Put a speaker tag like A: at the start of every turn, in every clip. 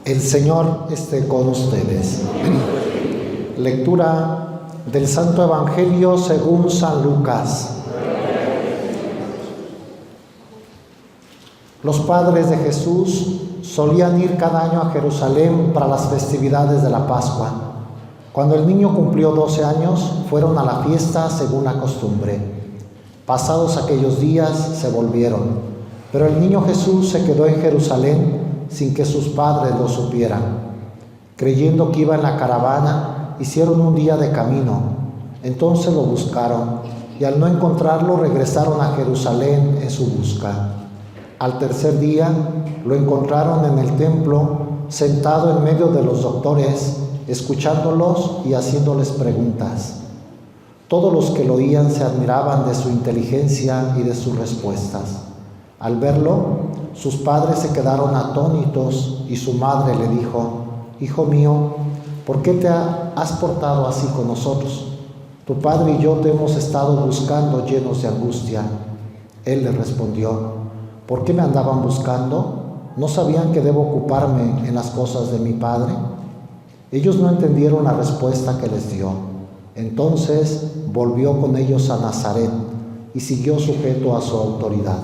A: El Señor esté con ustedes. Lectura del Santo Evangelio según San Lucas. Los padres de Jesús solían ir cada año a Jerusalén para las festividades de la Pascua. Cuando el niño cumplió 12 años, fueron a la fiesta según la costumbre. Pasados aquellos días se volvieron, pero el niño Jesús se quedó en Jerusalén sin que sus padres lo supieran. Creyendo que iba en la caravana, hicieron un día de camino. Entonces lo buscaron y al no encontrarlo regresaron a Jerusalén en su busca. Al tercer día lo encontraron en el templo, sentado en medio de los doctores, escuchándolos y haciéndoles preguntas. Todos los que lo oían se admiraban de su inteligencia y de sus respuestas. Al verlo, sus padres se quedaron atónitos y su madre le dijo: «Hijo mío, ¿por qué te has portado así con nosotros? Tu padre y yo te hemos estado buscando llenos de angustia». Él le respondió: «¿Por qué me andaban buscando? ¿No sabían que debo ocuparme en las cosas de mi padre?». Ellos no entendieron la respuesta que les dio. Entonces volvió con ellos a Nazaret y siguió sujeto a su autoridad.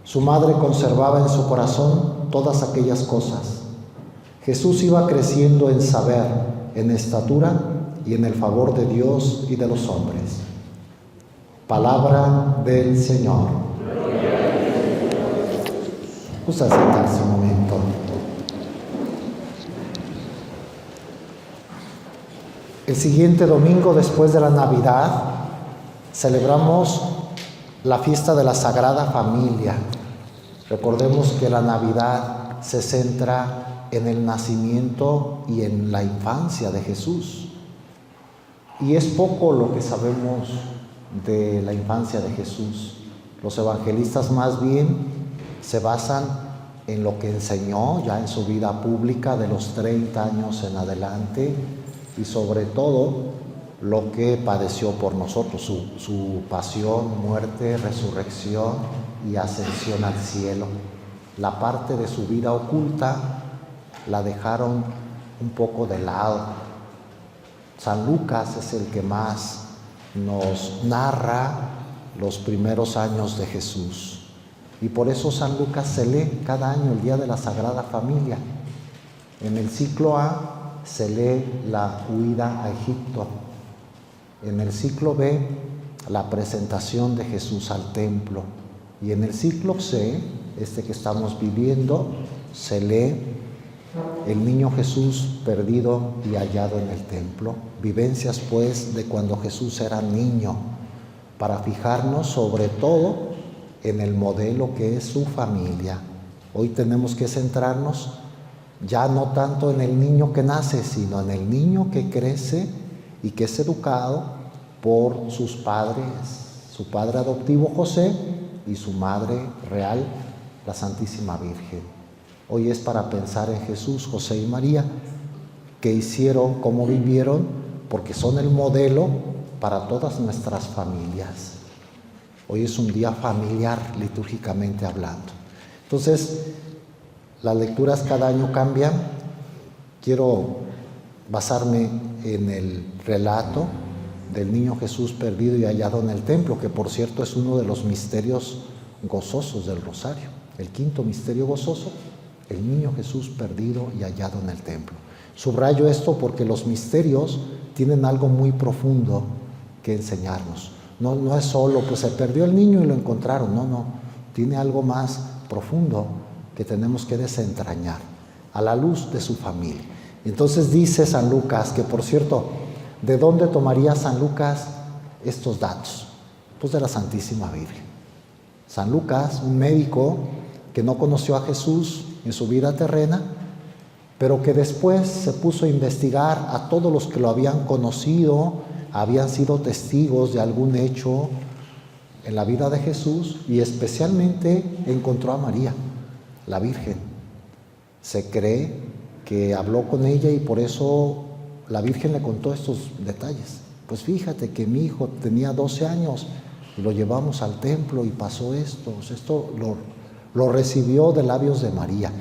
A: Su madre conservaba en su corazón todas aquellas cosas. Jesús iba creciendo en saber, en estatura y en el favor de Dios y de los hombres. Palabra del Señor. Gusta sentarse un momento. El siguiente domingo, después de la Navidad, celebramos la fiesta de la Sagrada Familia. Recordemos que la Navidad se centra en el nacimiento y en la infancia de Jesús. Y es poco lo que sabemos de la infancia de Jesús. Los evangelistas más bien se basan en lo que enseñó ya en su vida pública de los 30 años en adelante y sobre todo lo que padeció por nosotros, su pasión, muerte, resurrección y ascensión al cielo. La parte de su vida oculta la dejaron un poco de lado. San Lucas es el que más nos narra los primeros años de Jesús. Y por eso San Lucas se lee cada año el Día de la Sagrada Familia. En el ciclo A se lee la huida a Egipto. En el ciclo B, la presentación de Jesús al templo. Y en el ciclo C, este que estamos viviendo, se lee el niño Jesús perdido y hallado en el templo. Vivencias, pues, de cuando Jesús era niño, para fijarnos sobre todo en el modelo que es su familia. Hoy tenemos que centrarnos ya no tanto en el niño que nace, sino en el niño que crece y que es educado por sus padres, su padre adoptivo José y su madre real, la Santísima Virgen. Hoy es para pensar en Jesús, José y María, qué hicieron, cómo vivieron, porque son el modelo para todas nuestras familias. Hoy es un día familiar, litúrgicamente hablando. Entonces, las lecturas cada año cambian. Quiero basarme en el relato del niño Jesús perdido y hallado en el templo, que por cierto es uno de los misterios gozosos del Rosario. El quinto misterio gozoso, el niño Jesús perdido y hallado en el templo. Subrayo esto porque los misterios tienen algo muy profundo que enseñarnos. No es solo, pues se perdió el niño y lo encontraron. No. Tiene algo más profundo que tenemos que desentrañar a la luz de su familia. Entonces dice San Lucas, que por cierto, ¿de dónde tomaría San Lucas estos datos? Pues de la Santísima Virgen. San Lucas, un médico que no conoció a Jesús en su vida terrena, pero que después se puso a investigar a todos los que lo habían conocido, habían sido testigos de algún hecho en la vida de Jesús, y especialmente encontró a María, la Virgen. Se cree que habló con ella y por eso la Virgen le contó estos detalles. Pues fíjate que mi hijo tenía 12 años y lo llevamos al templo y pasó esto. Esto lo recibió de labios de María.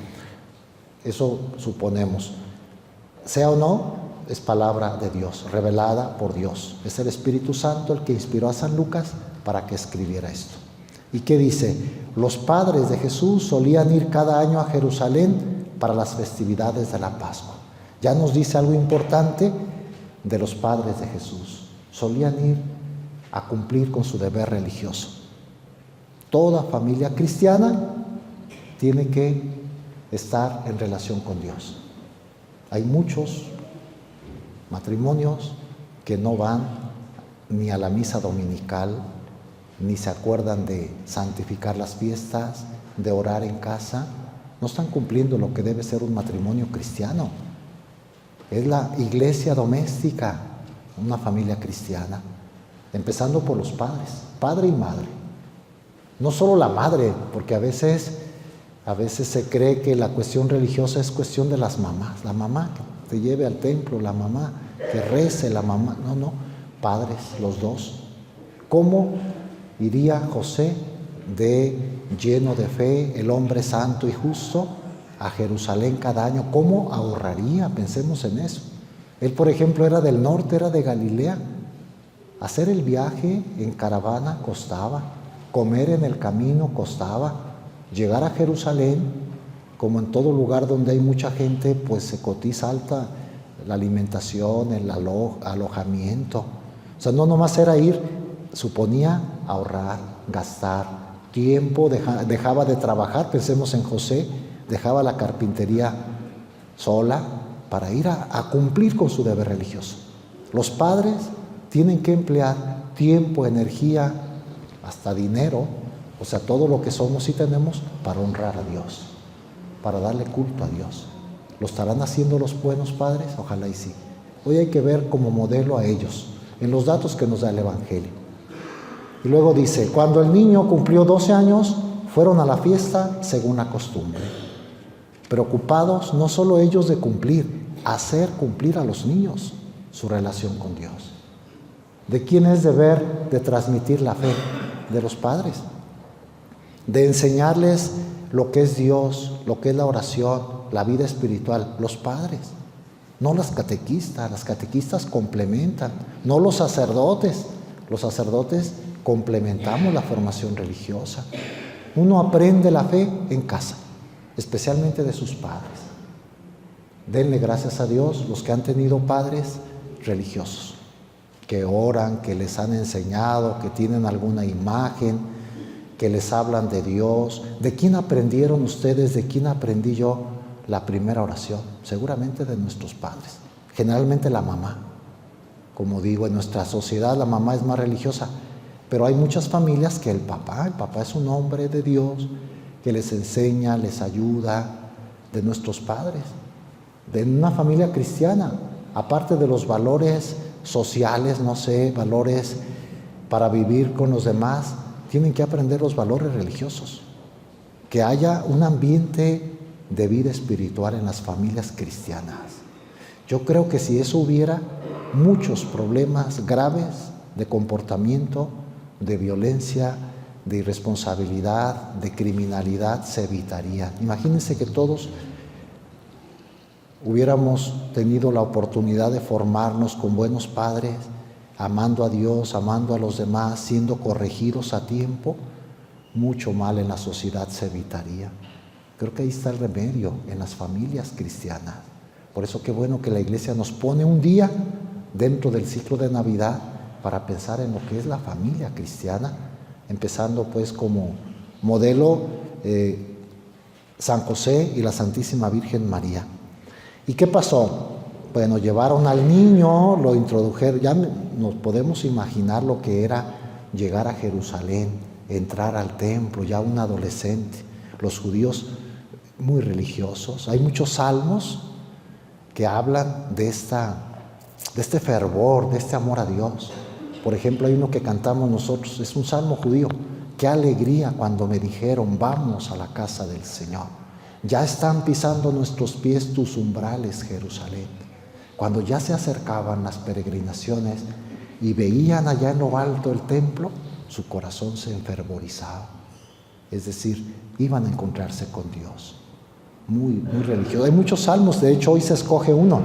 A: Eso suponemos. Sea o no, es palabra de Dios, revelada por Dios. Es el Espíritu Santo el que inspiró a San Lucas para que escribiera esto. ¿Y qué dice? Los padres de Jesús solían ir cada año a Jerusalén para las festividades de la Pascua. Ya nos dice algo importante de los padres de Jesús. Solían ir a cumplir con su deber religioso. Toda familia cristiana tiene que estar en relación con Dios. Hay muchos matrimonios que no van ni a la misa dominical, ni se acuerdan de santificar las fiestas, de orar en casa. No están cumpliendo lo que debe ser un matrimonio cristiano. Es la iglesia doméstica, una familia cristiana, empezando por los padres, padre y madre. No solo la madre, porque a veces se cree que la cuestión religiosa es cuestión de las mamás. La mamá que te lleve al templo, la mamá que rece, la mamá. No, padres, los dos. ¿Cómo iría José lleno de fe, el hombre santo y justo, a Jerusalén cada año? ¿Cómo ahorraría? Pensemos en eso. Él, por ejemplo, era del norte, era de Galilea. Hacer el viaje en caravana costaba. Comer en el camino costaba. Llegar a Jerusalén, como en todo lugar donde hay mucha gente, pues se cotiza alta la alimentación, el alojamiento. O sea, no nomás era ir, suponía ahorrar, gastar tiempo, dejaba de trabajar. Pensemos en José, dejaba la carpintería sola para ir a cumplir con su deber religioso. Los padres tienen que emplear tiempo, energía, hasta dinero, o sea, todo lo que somos y tenemos para honrar a Dios, para darle culto a Dios. ¿Lo estarán haciendo los buenos padres? Ojalá y sí. Hoy hay que ver como modelo a ellos, en los datos que nos da el Evangelio. Y luego dice, cuando el niño cumplió 12 años, fueron a la fiesta según la costumbre. Preocupados no solo ellos de cumplir, hacer cumplir a los niños su relación con Dios. ¿De quién es deber de transmitir la fe? De los padres. De enseñarles lo que es Dios, lo que es la oración, la vida espiritual, los padres. No las catequistas complementan, no los sacerdotes. Los sacerdotes complementamos la formación religiosa. Uno aprende la fe en casa, especialmente de sus padres. Denle gracias a Dios los que han tenido padres religiosos, que oran, que les han enseñado, que tienen alguna imagen, que les hablan de Dios. ¿De quién aprendieron ustedes? ¿De quién aprendí yo la primera oración? Seguramente de nuestros padres, generalmente la mamá. Como digo, en nuestra sociedad la mamá es más religiosa, pero hay muchas familias que el papá es un hombre de Dios, que les enseña, les ayuda, de nuestros padres, de una familia cristiana, aparte de los valores sociales, valores para vivir con los demás, tienen que aprender los valores religiosos, que haya un ambiente de vida espiritual en las familias cristianas. Yo creo que si eso hubiera, muchos problemas graves de comportamiento, de violencia, de irresponsabilidad, de criminalidad se evitarían. Imagínense que todos hubiéramos tenido la oportunidad de formarnos con buenos padres, amando a Dios, amando a los demás, siendo corregidos a tiempo, mucho mal en la sociedad se evitaría. Creo que ahí está el remedio en las familias cristianas. Por eso qué bueno que la Iglesia nos pone un día dentro del ciclo de Navidad para pensar en lo que es la familia cristiana, empezando pues como modelo San José y la Santísima Virgen María. ¿Y qué pasó? Bueno, llevaron al niño, lo introdujeron, ya nos podemos imaginar lo que era llegar a Jerusalén, entrar al templo, ya un adolescente. Los judíos muy religiosos, hay muchos salmos que hablan de este fervor, de este amor a Dios. Por ejemplo, hay uno que cantamos nosotros, es un salmo judío. Qué alegría cuando me dijeron, vamos a la casa del Señor. Ya están pisando nuestros pies tus umbrales, Jerusalén. Cuando ya se acercaban las peregrinaciones y veían allá en lo alto el templo, su corazón se enfervorizaba. Es decir, iban a encontrarse con Dios. muy religioso. Hay muchos salmos, de hecho hoy se escoge uno.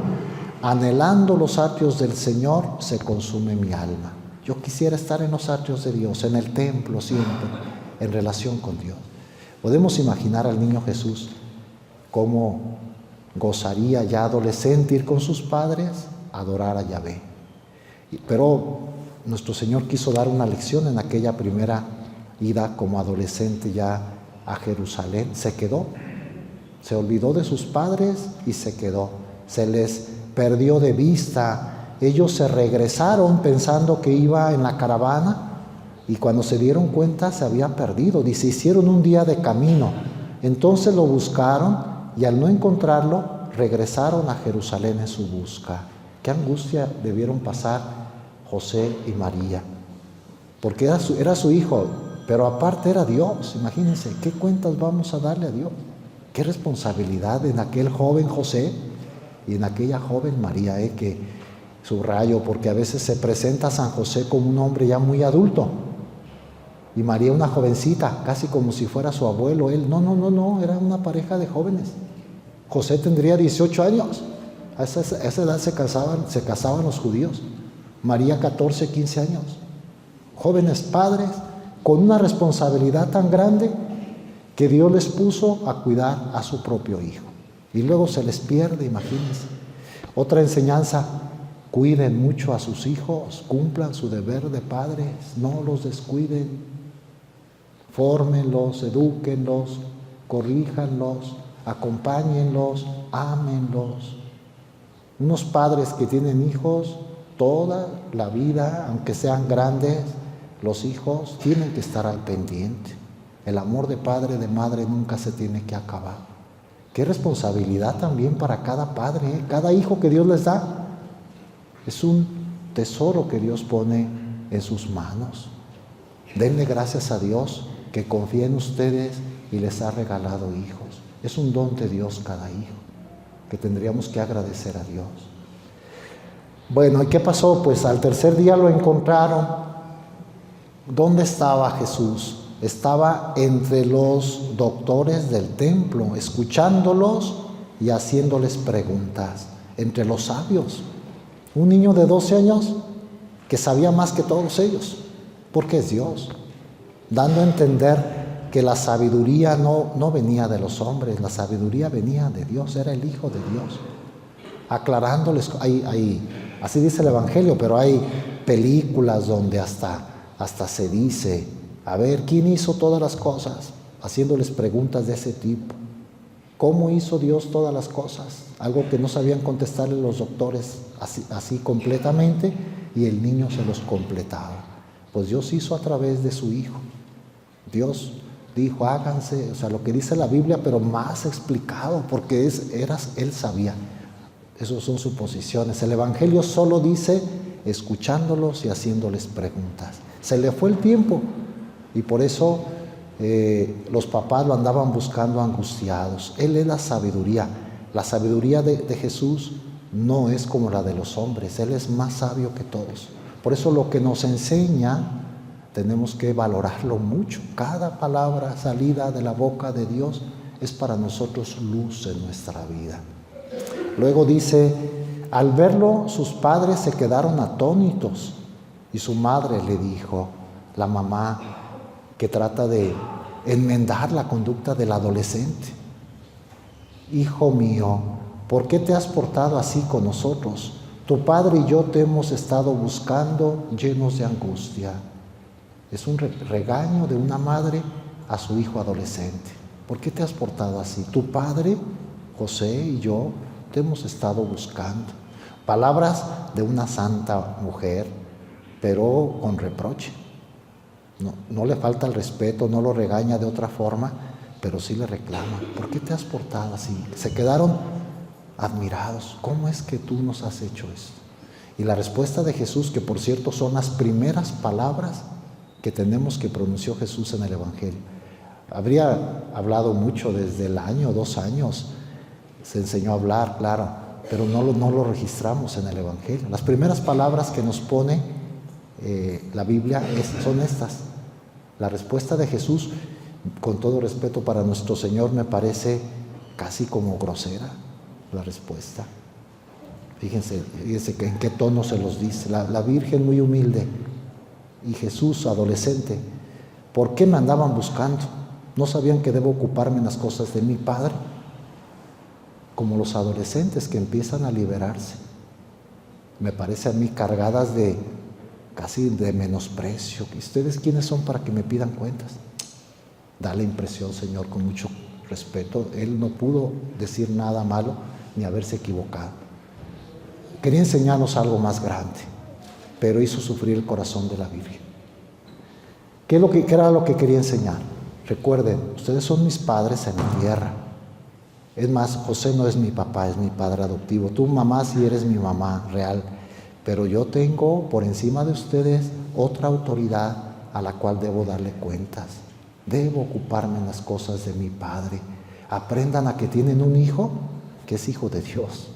A: Anhelando los atrios del Señor se consume mi alma. Yo quisiera estar en los atrios de Dios, en el templo siempre, en relación con Dios. Podemos imaginar al niño Jesús cómo gozaría ya adolescente ir con sus padres a adorar a Yahvé. Pero nuestro Señor quiso dar una lección en aquella primera ida como adolescente ya a Jerusalén. Se quedó, se olvidó de sus padres y se quedó. Se les perdió de vista. Ellos se regresaron pensando que iba en la caravana y cuando se dieron cuenta se había perdido. Dice, hicieron un día de camino. Entonces lo buscaron y al no encontrarlo regresaron a Jerusalén en su busca. Qué angustia debieron pasar José y María, porque era su hijo, pero aparte era Dios. Imagínense, ¿qué cuentas vamos a darle a Dios? Qué responsabilidad en aquel joven José y en aquella joven María, que subrayo, porque a veces se presenta a San José como un hombre ya muy adulto y María una jovencita, casi como si fuera su abuelo él. No, era una pareja de jóvenes. José tendría 18 años, a esa edad se casaban los judíos. María 14, 15 años. Jóvenes padres con una responsabilidad tan grande que Dios les puso a cuidar a su propio hijo. Y luego se les pierde, imagínense. Otra enseñanza, cuiden mucho a sus hijos, cumplan su deber de padres, no los descuiden, fórmenlos, edúquenlos, corríjanlos, acompáñenlos, ámenlos. Unos padres que tienen hijos toda la vida, aunque sean grandes, los hijos tienen que estar al pendiente. El amor de padre, de madre nunca se tiene que acabar. Qué responsabilidad también para cada padre, ¿eh? Cada hijo que Dios les da es un tesoro que Dios pone en sus manos. Denle gracias a Dios que confía en ustedes y les ha regalado hijos. Es un don de Dios cada hijo, que tendríamos que agradecer a Dios. Bueno, ¿y qué pasó? Pues al tercer día lo encontraron. ¿Dónde estaba Jesús? Estaba entre los doctores del templo, escuchándolos y haciéndoles preguntas, entre los sabios. Un niño de 12 años que sabía más que todos ellos, porque es Dios, dando a entender que la sabiduría no venía de los hombres, la sabiduría venía de Dios, era el Hijo de Dios. Aclarándoles, así dice el Evangelio, pero hay películas donde hasta se dice, a ver, ¿quién hizo todas las cosas? Haciéndoles preguntas de ese tipo. ¿Cómo hizo Dios todas las cosas? Algo que no sabían contestarle los doctores así completamente, y el niño se los completaba. Pues Dios hizo a través de su Hijo. Dios dijo, háganse, o sea, lo que dice la Biblia, pero más explicado, porque Él sabía. Esas son suposiciones. El Evangelio solo dice, escuchándolos y haciéndoles preguntas. Se le fue el tiempo y por eso los papás lo andaban buscando angustiados. Él es la sabiduría. La sabiduría de Jesús no es como la de los hombres. Él es más sabio que todos. Por eso lo que nos enseña tenemos que valorarlo mucho. Cada palabra salida de la boca de Dios es para nosotros luz en nuestra vida. Luego dice, al verlo sus padres se quedaron atónitos y su madre le dijo, la mamá que trata de enmendar la conducta del adolescente, hijo mío, ¿por qué te has portado así con nosotros? Tu padre y yo te hemos estado buscando llenos de angustia. Es un regaño de una madre a su hijo adolescente. ¿Por qué te has portado así? Tu padre, José y yo te hemos estado buscando. Palabras de una santa mujer, pero con reproche. No le falta el respeto, no lo regaña de otra forma, pero sí le reclama. ¿Por qué te has portado así? Se quedaron admirados. ¿Cómo es que tú nos has hecho esto? Y la respuesta de Jesús, que por cierto son las primeras palabras que tenemos que pronunció Jesús en el Evangelio. Habría hablado mucho desde el año, 2 años, se enseñó a hablar, claro, pero no lo registramos en el Evangelio. Las primeras palabras que nos pone la Biblia son estas. La respuesta de Jesús, con todo respeto para nuestro Señor, me parece casi como grosera la respuesta. Fíjense que en qué tono se los dice. La Virgen muy humilde y Jesús adolescente. ¿Por qué me andaban buscando? ¿No sabían que debo ocuparme en las cosas de mi Padre? Como los adolescentes que empiezan a liberarse. Me parece a mí cargadas de casi de menosprecio. ¿Ustedes quiénes son para que me pidan cuentas? Da la impresión, Señor, con mucho respeto. Él no pudo decir nada malo ni haberse equivocado. Quería enseñarnos algo más grande, pero hizo sufrir el corazón de la Virgen. ¿Qué era lo que quería enseñar? Recuerden, ustedes son mis padres en la tierra. Es más, José no es mi papá, es mi padre adoptivo. Tú, mamá, sí eres mi mamá real. Pero yo tengo por encima de ustedes otra autoridad a la cual debo darle cuentas. Debo ocuparme en las cosas de mi Padre. Aprendan a que tienen un hijo que es hijo de Dios.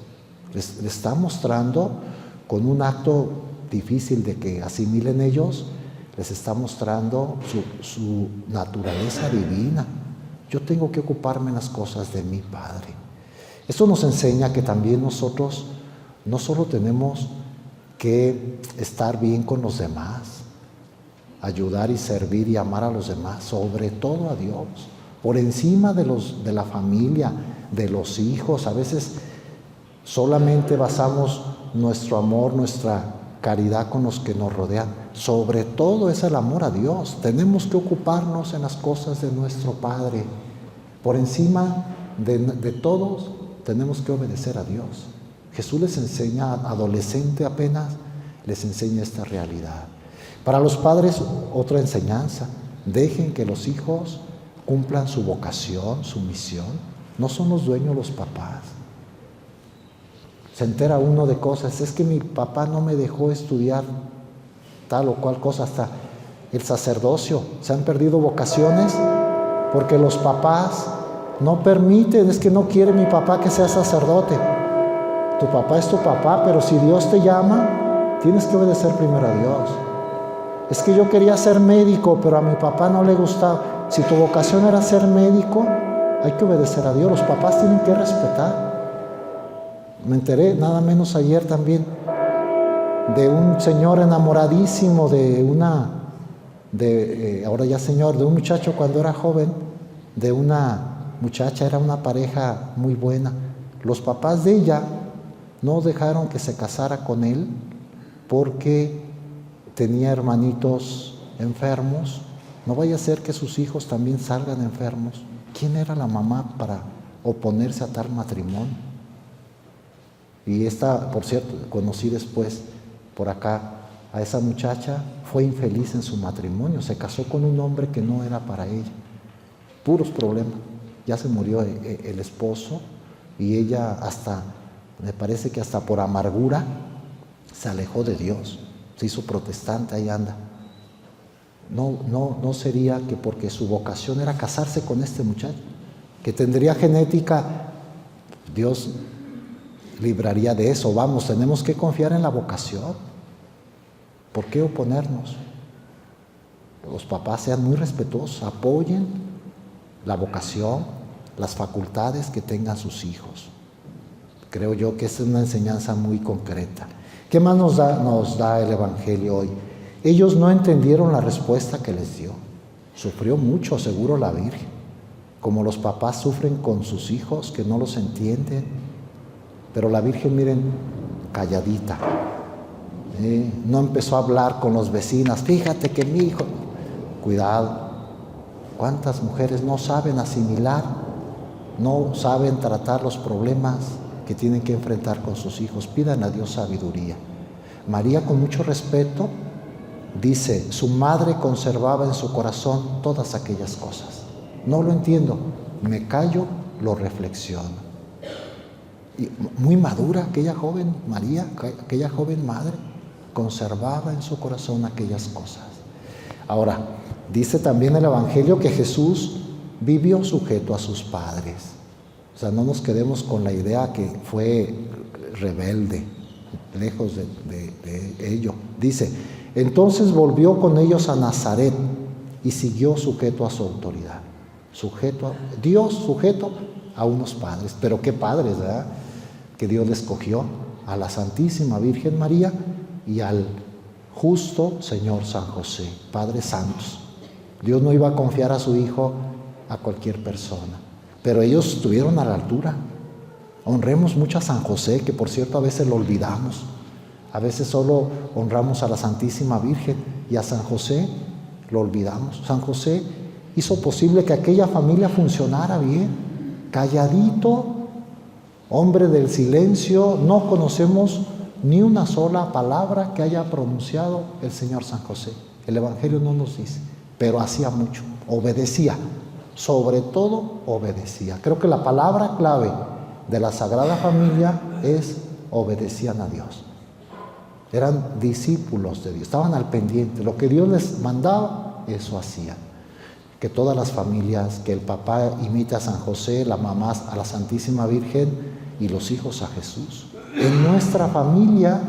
A: Les está mostrando con un acto difícil de que asimilen ellos, les está mostrando su naturaleza divina. Yo tengo que ocuparme en las cosas de mi Padre. Esto nos enseña que también nosotros no solo tenemos que estar bien con los demás, ayudar y servir y amar a los demás, sobre todo a Dios, por encima de la familia, de los hijos. A veces solamente basamos nuestro amor, nuestra caridad con los que nos rodean. Sobre todo es el amor a Dios. Tenemos que ocuparnos en las cosas de nuestro Padre. Por encima de todos, tenemos que obedecer a Dios. Jesús les enseña, adolescente apenas, les enseña esta realidad. Para los padres, otra enseñanza. Dejen que los hijos cumplan su vocación, su misión. No son los dueños los papás. Se entera uno de cosas. Es que mi papá no me dejó estudiar tal o cual cosa. Hasta el sacerdocio. Se han perdido vocaciones porque los papás no permiten. Es que no quiere mi papá que sea sacerdote. Tu papá es tu papá, pero si Dios te llama, tienes que obedecer primero a Dios. Es que yo quería ser médico, pero a mi papá no le gustaba. Si tu vocación era ser médico, hay que obedecer a Dios. Los papás tienen que respetar. Me enteré nada menos ayer también de un señor enamoradísimo ahora ya señor, de un muchacho cuando era joven, de una muchacha. Era una pareja muy buena. Los papás de ella no dejaron que se casara con él porque tenía hermanitos enfermos. No vaya a ser que sus hijos también salgan enfermos. ¿Quién era la mamá para oponerse a tal matrimonio? Y esta, por cierto, conocí después por acá a esa muchacha, fue infeliz en su matrimonio. Se casó con un hombre que no era para ella. Puros problemas. Ya se murió el esposo y ella hasta, me parece que hasta por amargura, se alejó de Dios. Se hizo protestante, ahí anda. No sería que porque su vocación era casarse con este muchacho, que tendría genética, Dios libraría de eso. Vamos, tenemos que confiar en la vocación. ¿Por qué oponernos? Los papás sean muy respetuosos, apoyen la vocación, las facultades que tengan sus hijos. Creo yo que esa es una enseñanza muy concreta. ¿Qué más nos da el Evangelio hoy? Ellos no entendieron la respuesta que les dio. Sufrió mucho, seguro, la Virgen. Como los papás sufren con sus hijos que no los entienden. Pero la Virgen, miren, calladita. No empezó a hablar con los vecinos. Fíjate que mi hijo... Cuidado. ¿Cuántas mujeres no saben asimilar? No saben tratar los problemas que tienen que enfrentar con sus hijos. Pidan a Dios sabiduría. María, con mucho respeto, dice, su madre conservaba en su corazón todas aquellas cosas. No lo entiendo, me callo, lo reflexiono. Y muy madura aquella joven María, aquella joven madre, conservaba en su corazón aquellas cosas. Ahora, dice también el Evangelio que Jesús vivió sujeto a sus padres. O sea, no nos quedemos con la idea que fue rebelde, lejos de ello. Dice, entonces volvió con ellos a Nazaret y siguió sujeto a su autoridad. Dios sujeto a unos padres. Pero qué padres, ¿verdad? Que Dios les escogió a la Santísima Virgen María y al justo Señor San José, Padres Santos. Dios no iba a confiar a su Hijo a cualquier persona, pero ellos estuvieron a la altura. Honremos mucho a San José, que por cierto a veces lo olvidamos. A veces solo honramos a la Santísima Virgen y a San José lo olvidamos. San José hizo posible que aquella familia funcionara bien, calladito, hombre del silencio. No conocemos ni una sola palabra que haya pronunciado el Señor San José. El Evangelio no nos dice, pero hacía mucho, obedecía, sobre todo obedecía. Creo que la palabra clave de la Sagrada Familia es obedecían a Dios. Eran discípulos de Dios, estaban al pendiente, lo que Dios les mandaba, eso hacían. Que todas las familias, que el papá imite a San José, la mamá a la Santísima Virgen y los hijos a Jesús. En nuestra familia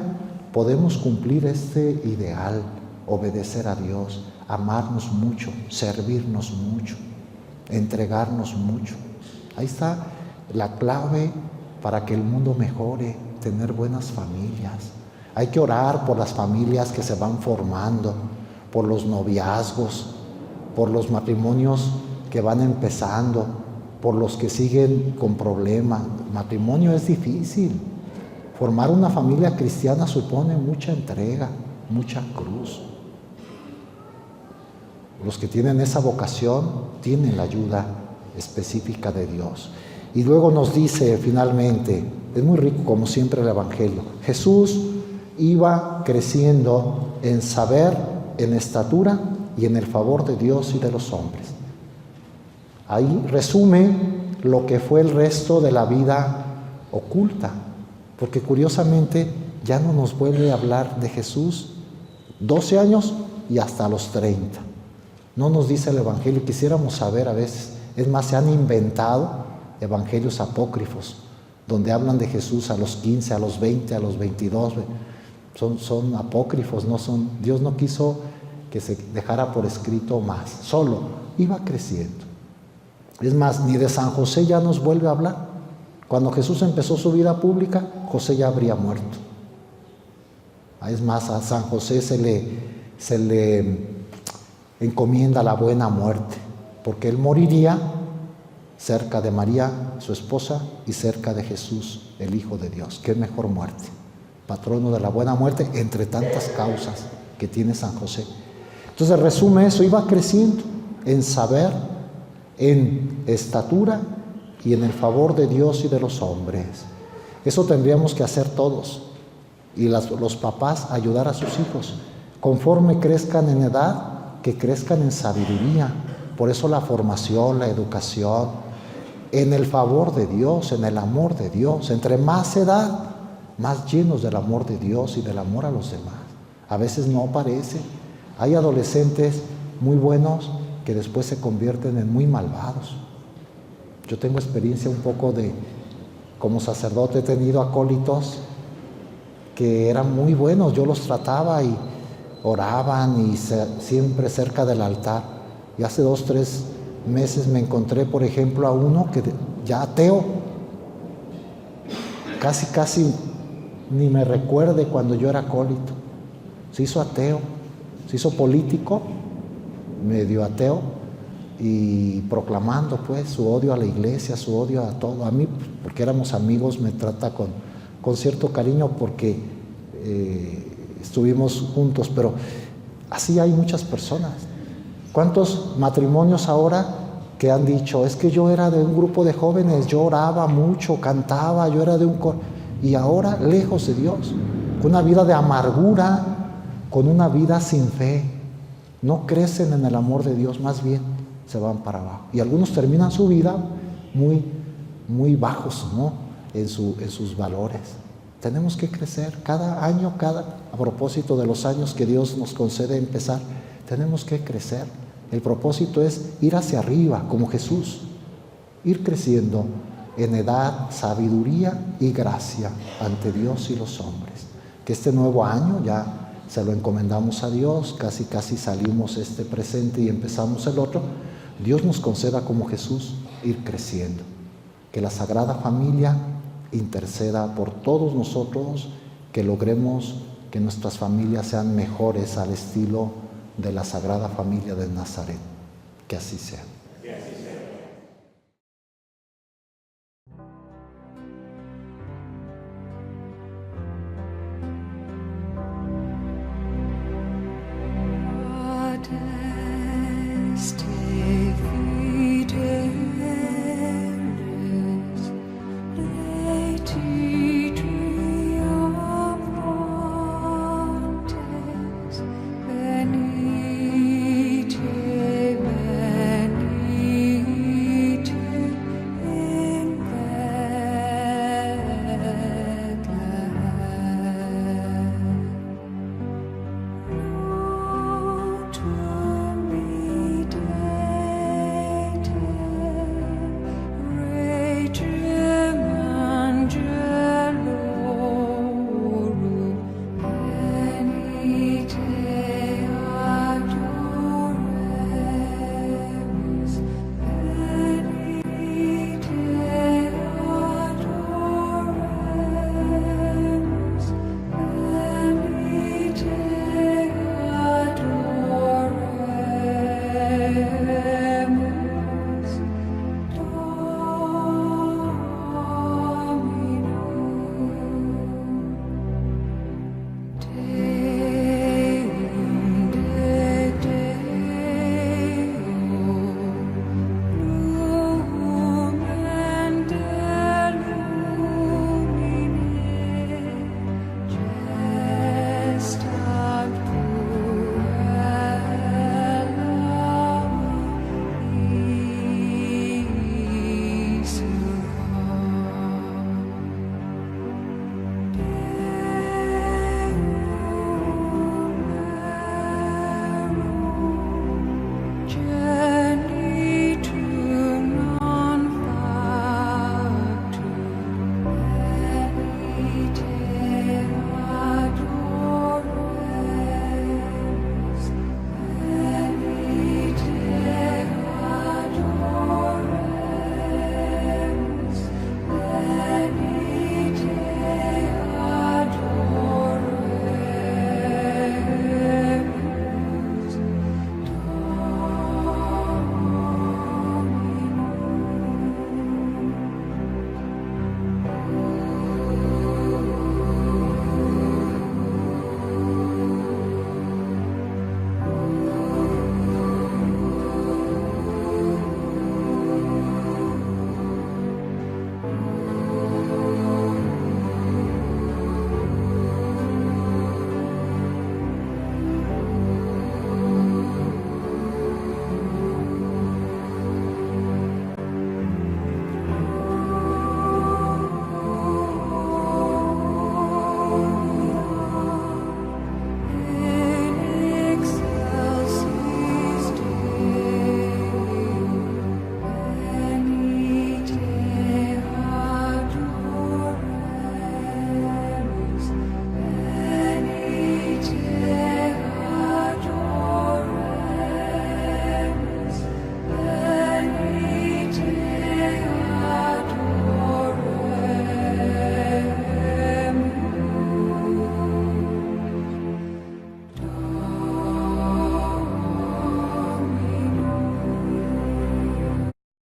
A: podemos cumplir este ideal, obedecer a Dios, amarnos mucho, servirnos mucho, entregarnos mucho. Ahí está la clave para que el mundo mejore, tener buenas familias. Hay que orar por las familias que se van formando, por los noviazgos, por los matrimonios que van empezando, por los que siguen con problemas. Matrimonio es difícil. Formar una familia cristiana supone mucha entrega, mucha cruz. Los que tienen esa vocación tienen la ayuda específica de Dios. Y luego nos dice finalmente, es muy rico como siempre el Evangelio, Jesús iba creciendo en saber, en estatura y en el favor de Dios y de los hombres. Ahí resume lo que fue el resto de la vida oculta, porque curiosamente ya no nos vuelve a hablar de Jesús 12 años y hasta los 30. No nos dice el Evangelio, quisiéramos saber a veces. Es más, se han inventado evangelios apócrifos, donde hablan de Jesús a los 15, a los 20, a los 22. Son apócrifos, no son. Dios no quiso que se dejara por escrito más, solo iba creciendo. Es más, ni de San José ya nos vuelve a hablar. Cuando Jesús empezó su vida pública, José ya habría muerto. Es más, a San José se le encomienda la buena muerte, porque él moriría cerca de María, su esposa, y cerca de Jesús, el Hijo de Dios. ¡Qué mejor muerte! Patrono de la buena muerte, entre tantas causas que tiene San José. Entonces resume eso, iba creciendo en saber, en estatura y en el favor de Dios y de los hombres. Eso tendríamos que hacer todos, y los papás ayudar a sus hijos, conforme crezcan en edad, que crezcan en sabiduría. Por eso la formación, la educación, en el favor de Dios, en el amor de Dios. Entre más edad, más llenos del amor de Dios y del amor a los demás. A veces no parece. Hay adolescentes muy buenos que después se convierten en muy malvados. Yo tengo experiencia un poco como sacerdote, he tenido acólitos que eran muy buenos. Yo los trataba y oraban y siempre cerca del altar. Y hace 2, 3 meses me encontré, por ejemplo, a uno que ya ateo, casi ni me recuerde cuando yo era acólito. Se hizo ateo, se hizo político, medio ateo, y proclamando pues su odio a la iglesia, su odio a todo. A mí, porque éramos amigos, me trata con cierto cariño porque estuvimos juntos, pero así hay muchas personas. ¿Cuántos matrimonios ahora que han dicho, es que yo era de un grupo de jóvenes, yo oraba mucho, cantaba, yo era de un coro, y ahora lejos de Dios, con una vida de amargura, con una vida sin fe, no crecen en el amor de Dios, más bien se van para abajo. Y algunos terminan su vida muy, muy bajos, ¿no? en sus valores. Tenemos que crecer cada año, a propósito de los años que Dios nos concede empezar, tenemos que crecer. El propósito es ir hacia arriba, como Jesús, ir creciendo en edad, sabiduría y gracia ante Dios y los hombres. Que este nuevo año ya se lo encomendamos a Dios, casi salimos este presente y empezamos el otro. Dios nos conceda como Jesús ir creciendo. que la Sagrada Familia interceda por todos nosotros, que logremos que nuestras familias sean mejores al estilo de la Sagrada Familia de Nazaret. Que así sea.